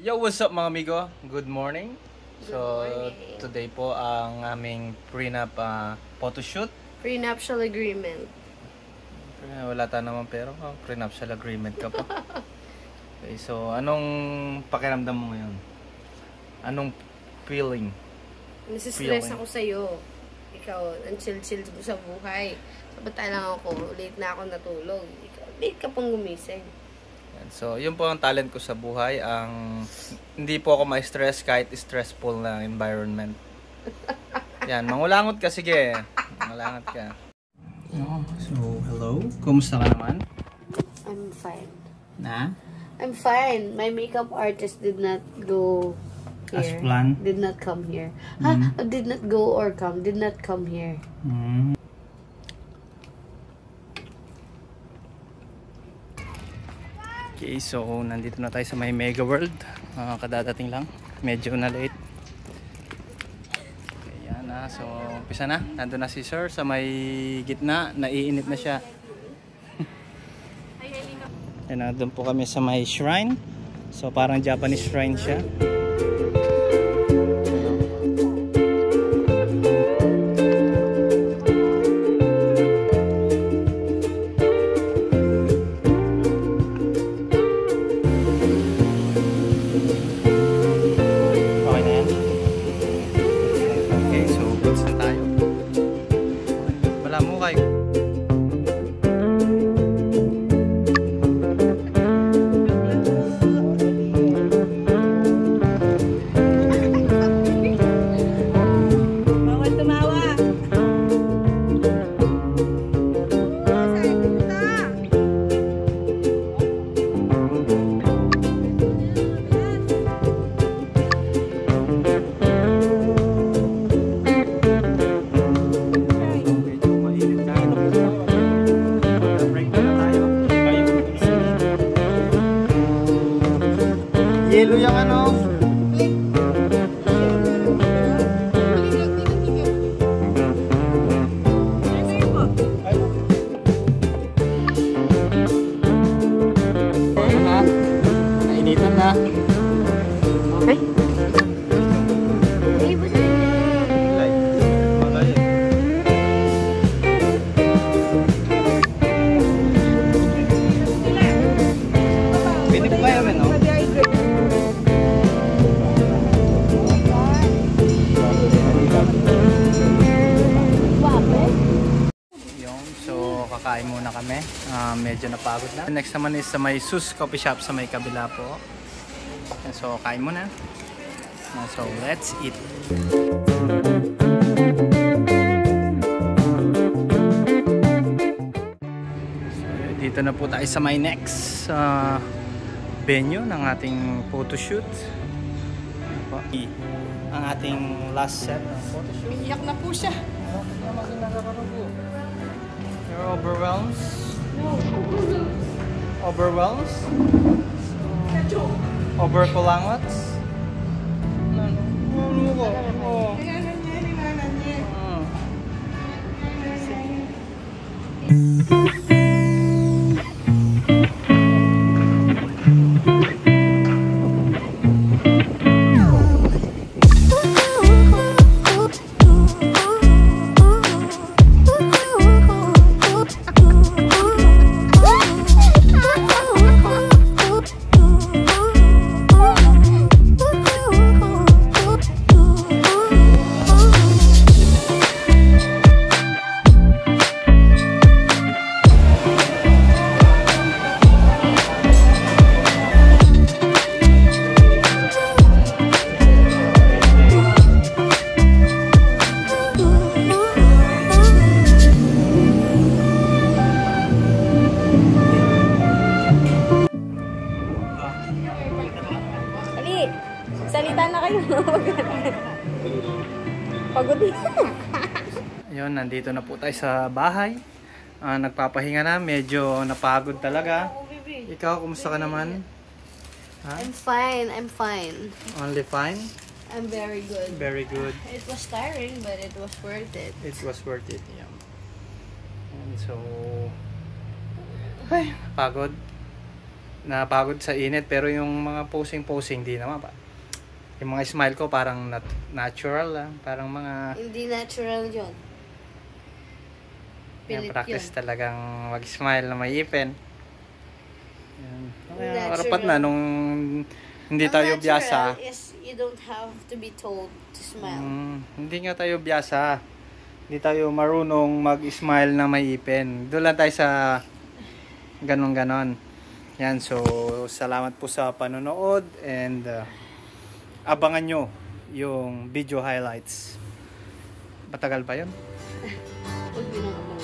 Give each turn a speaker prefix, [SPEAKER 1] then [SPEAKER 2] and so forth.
[SPEAKER 1] Yo, what's up mga amigo? Good morning.
[SPEAKER 2] Good morning.
[SPEAKER 1] Today po ang aming prenup photoshoot.
[SPEAKER 2] Prenuptial agreement.
[SPEAKER 1] Wala ta naman pero prenuptial agreement ka pa. Okay, so anong pakiramdam mo ngayon? Anong feeling?
[SPEAKER 2] Nasistress ako sa'yo. Ikaw, ang chill-chill mo sa buhay. Samantalang ako, late na ako natulog. Ikaw, late ka pang gumising.
[SPEAKER 1] So, yun po ang talent ko sa buhay. Hindi po ako ma-stress kahit stressful na environment. Yan, mangulangot ka, sige. Mangulangot ka. So, hello. Kumusta ka naman?
[SPEAKER 2] I'm fine.
[SPEAKER 1] Na?
[SPEAKER 2] I'm fine. My makeup artist did not go here.
[SPEAKER 1] As planned?
[SPEAKER 2] Did not come here. Did not go or come. Did not come here.
[SPEAKER 1] Okay, so nandito na tayo sa may Mega World. Kadadating lang. Medyo na late. Okay, yan na. So, umpisa na. Nandun na si Sir sa may gitna. Naiinit na siya. Yan na, doon po kami sa may shrine. So, parang Japanese shrine siya. Yelo yung ano. Nainitan na.
[SPEAKER 2] Okay.
[SPEAKER 1] Pwede ba yun, no? So kakain muna kami. Medyo napagod na. Next naman is sa may Sus Coffee Shop sa may kabila po. So kain muna. So let's eat. So, dito na po tayo sa my next venue ng ating photoshoot. Ang ating last set ng photoshoot.
[SPEAKER 2] Iyak na po siya.
[SPEAKER 1] You're overwhelmed? Overwhelmed? Overkulangot? Ano ko?
[SPEAKER 2] Salita na kayo. Pagod na.
[SPEAKER 1] Ayun, nandito na po tayo sa bahay. Nagpapahinga na. Medyo napagod talaga. Ikaw, kumusta ka naman?
[SPEAKER 2] I'm fine. I'm fine.
[SPEAKER 1] Only fine?
[SPEAKER 2] I'm very good.
[SPEAKER 1] Very good.
[SPEAKER 2] It was tiring, but it was worth it.
[SPEAKER 1] It was worth it. Yeah. And so, ay, pagod. napagod sa init, pero yung mga posing di naman pa. Yung mga smile ko parang natural lang, parang mga
[SPEAKER 2] Hindi natural yun.
[SPEAKER 1] yung
[SPEAKER 2] Pilit
[SPEAKER 1] practice
[SPEAKER 2] yun.
[SPEAKER 1] talagang mag-smile na may ipin. Yan. Kaya
[SPEAKER 2] Natural.
[SPEAKER 1] rapat na nung hindi tayo
[SPEAKER 2] Ang
[SPEAKER 1] biyasa.
[SPEAKER 2] natural is you don't have to be told to smile.
[SPEAKER 1] Hindi nga tayo biyasa. Hindi tayo marunong mag-smile na may ipin. Doon lang tayo sa ganon-ganon. Yan, so salamat po sa panonood and abangan nyo yung video highlights. Matagal pa yun?
[SPEAKER 2] Huwag yun ang